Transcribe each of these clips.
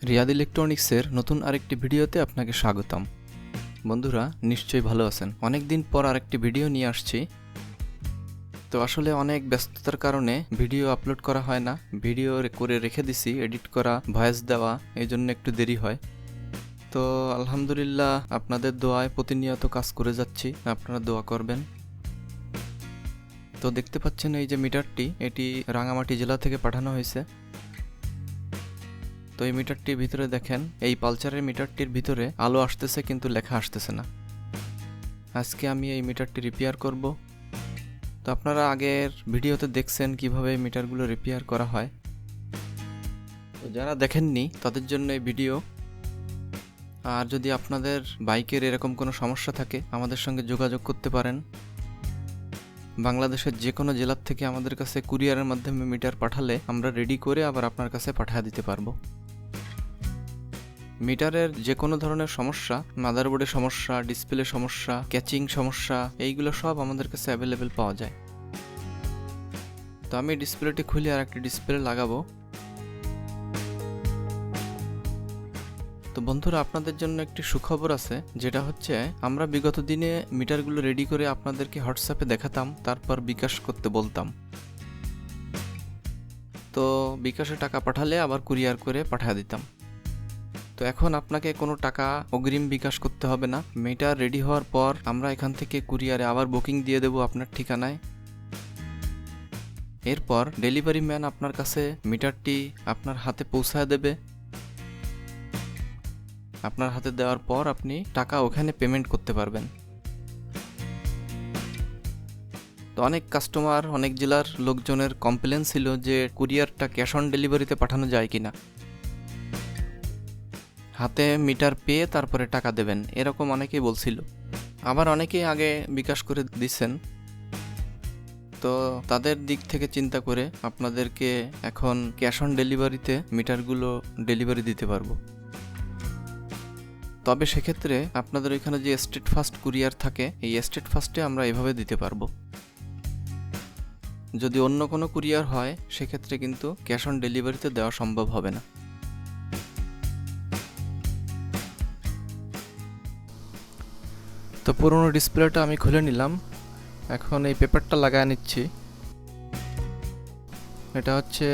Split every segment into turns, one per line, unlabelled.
রিয়াদ ইলেকট্রনিক্সের নতুন আরেকটি ভিডিওতে আপনাকে স্বাগতম। বন্ধুরা, নিশ্চয়ই ভালো আছেন। অনেক দিন পর আরেকটি ভিডিও নিয়ে আসছি। তো আসলে অনেক ব্যস্ততার কারণে ভিডিও আপলোড করা হয় না। ভিডিও করে রেখে দিছি, এডিট করা, ভয়েস দেওয়া, এই জন্য একটু দেরি হয়। তো আলহামদুলিল্লাহ, আপনাদের দোয়ায় প্রতিনিয়ত কাজ করে যাচ্ছি, আপনারা দোয়া করবেন। তো দেখতে পাচ্ছেন এই যে মিটারটি, এটি রাঙামাটি জেলা থেকে পাঠানো হয়েছে। তো এই মিটারটির ভিতরে দেখেন, এই পালচারের মিটারটির ভিতরে আলো আসতেছে কিন্তু লেখা আসতেছে না। আজকে আমি এই মিটারটি রিপেয়ার করব। তো আপনারা আগের ভিডিওতে দেখছেন কিভাবে এই মিটারগুলো রিপেয়ার করা হয়। তো যারা দেখেননি তাদের জন্য এই ভিডিও। আর যদি আপনাদের বাইকের এরকম কোনো সমস্যা থাকে আমাদের সঙ্গে যোগাযোগ করতে পারেন। বাংলাদেশের যে কোনো জেলার থেকে আমাদের কাছে কুরিয়ারের মাধ্যমে মিটার পাঠালে আমরা রেডি করে আবার আপনার কাছে পাঠিয়ে দিতে পারবো। মিটারের যে কোনো ধরনের সমস্যা, মাদারবোর্ডের সমস্যা, ডিসপ্লে সমস্যা, ক্যাচিং সমস্যা, এইগুলো সব আমাদের কাছে অ্যাভেলেবেল পাওয়া যায়। তো আমি ডিসপ্লেটি খুলে আর একটা ডিসপ্লে লাগাবো। তো বন্ধুরা, আপনাদের জন্য একটি সুখবর আছে, যেটা হচ্ছে আমরা বিগত দিনে মিটারগুলো রেডি করে আপনাদেরকে হোয়াটসঅ্যাপে দেখাতাম, তারপর বিকাশ করতে বলতাম। তো বিকাশে টাকা পাঠালে আবার কুরিয়ার করে পাঠিয়ে দিতাম। তো এখন আপনাকে কোনো টাকা অগ্রিম বিকাশ করতে হবে না। মিটার রেডি হওয়ার পর আমরা এখান থেকে কুরিয়ারে আবার বুকিং দিয়ে দেব আপনার ঠিকানায়। এরপর ডেলিভারি ম্যান আপনার কাছে মিটারটি আপনার হাতে পৌঁছায় দেবে। আপনার হাতে দেওয়ার পর আপনি টাকা ওখানে পেমেন্ট করতে পারবেন। তো অনেক কাস্টমার, অনেক জেলার লোকজনের কমপ্লেন ছিল যে কুরিয়ারটা ক্যাশ অন ডেলিভারিতে পাঠানো যায় কিনা, হাতে মিটার পেয়ে তারপরে টাকা দেবেন, এরকম অনেকেই বলছিল। আবার অনেকেই আগে বিকাশ করে দিচ্ছেন। তো তাদের দিক থেকে চিন্তা করে আপনাদেরকে এখন ক্যাশ অন ডেলিভারিতে মিটারগুলো ডেলিভারি দিতে পারবো। তবে সেক্ষেত্রে আপনাদের ওইখানে যে স্টেট ফাস্ট কুরিয়ার থাকে, এই স্টেট ফাস্টে আমরা এভাবে দিতে পারবো। যদি অন্য কোনো কুরিয়ার হয় সেক্ষেত্রে কিন্তু ক্যাশ অন ডেলিভারিতে দেওয়া সম্ভব হবে না। তো পুরোনো ডিসপ্লেটা আমি খুলে নিলাম। এখন এই পেপারটা লাগায় নিচ্ছি। এটা হচ্ছে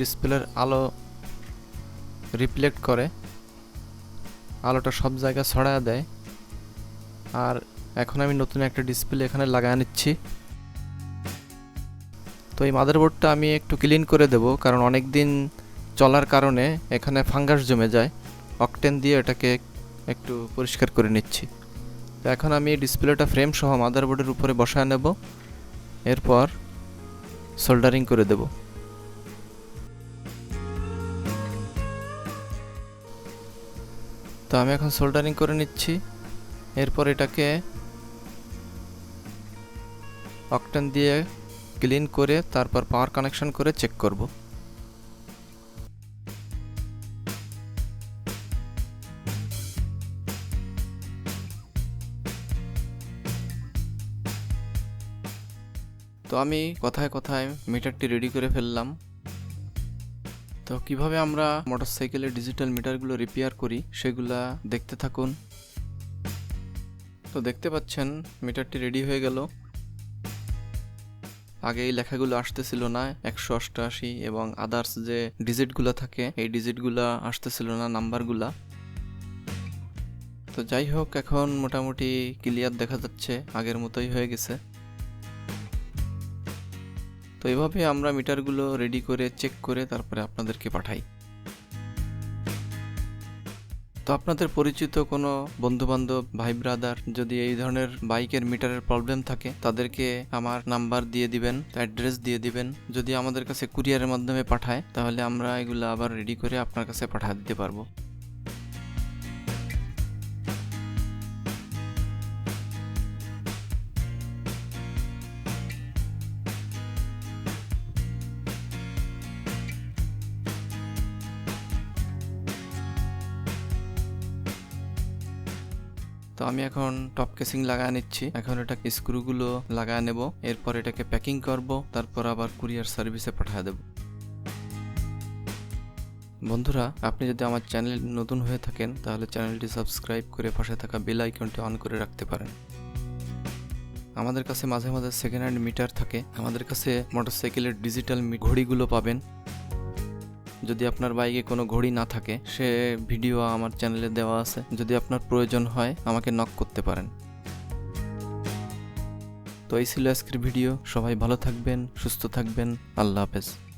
ডিসপ্লের আলো রিফ্লেক্ট করে, আলোটা সব জায়গায় ছড়ায় দেয়। আর এখন আমি নতুন একটা ডিসপ্লে এখানে লাগায় নিচ্ছি। তো এই মাদারবোর্ডটা আমি একটু ক্লিন করে দেব, কারণ অনেক দিন চলার কারণে এখানে ফাঙ্গাস জমে যায়। অকটেন দিয়ে এটাকে একটু পরিষ্কার করে নিচ্ছি। তো এখন আমি ডিসপ্লেটা ফ্রেম সহ মাদারবোর্ডের উপরে বসায় নেব, এরপর সোল্ডারিং করে দেব। তো আমি এখন সোল্ডারিং করে নিচ্ছি। এরপর এটাকে অকটেন দিয়ে ক্লিন করে তারপর পাওয়ার কানেকশন করে চেক করব। তো আমি কথায় কথায় মিটারটি রেডি করে ফেললাম। তো কিভাবে আমরা মোটরসাইকেলের ডিজিটাল মিটারগুলো রিপেয়ার করি সেগুলা দেখতে থাকুন। তো দেখতে পাচ্ছেন মিটারটি রেডি হয়ে গেল। আগে এই লেখাগুলো আসতেছিল না, 188 এবং আদার্স যে ডিজিটগুলো থাকে এই ডিজিটগুলো আসতেছিল না, নাম্বারগুলা। তো যাই হোক, এখন মোটামুটি ক্লিয়ার দেখা যাচ্ছে, আগের মতোই হয়ে গেছে। তো এভাবে আমরা মিটারগুলো রেডি করে চেক করে তারপরে আপনাদেরকে পাঠাই। তো আপনাদের পরিচিত কোনো বন্ধুবান্ধব, ভাই ব্রাদার যদি এই ধরনের বাইকের মিটারের প্রবলেম থাকে তাদেরকে আমার নাম্বার দিয়ে দিবেন, অ্যাড্রেস দিয়ে দিবেন। যদি আমাদের কাছে কুরিয়ারের মাধ্যমে পাঠায় তাহলে আমরা এগুলো আবার রেডি করে আপনার কাছে পাঠিয়ে দিতে পারবো। তো আমি এখন টপ কেসিং লাগায় নিচ্ছি। এখন এটা স্ক্রুগুলো লাগায় নেব, এরপর এটাকে প্যাকিং করব, তারপর আবার কুরিয়ার সার্ভিসে পাঠিয়ে দেব। বন্ধুরা, আপনি যদি আমার চ্যানেল নতুন হয়ে থাকেন তাহলে চ্যানেলটি সাবস্ক্রাইব করে পাশে থাকা বেল আইকনটি অন করে রাখতে পারেন। আমাদের কাছে মাঝে মাঝে সেকেন্ড হ্যান্ড মিটার থাকে। আমাদের কাছে মোটরসাইকেলের ডিজিটাল ঘড়িগুলো পাবেন। যদি আপনার বাইকে কোনো ঘড়ি না থাকে, সে ভিডিও আমার চ্যানেলে দেওয়া আছে। যদি আপনার প্রয়োজন হয় আমাকে নক করতে পারেন। তো এই ছিল আজকের ভিডিও। সবাই ভালো থাকবেন, সুস্থ থাকবেন। আল্লাহ হাফেজ।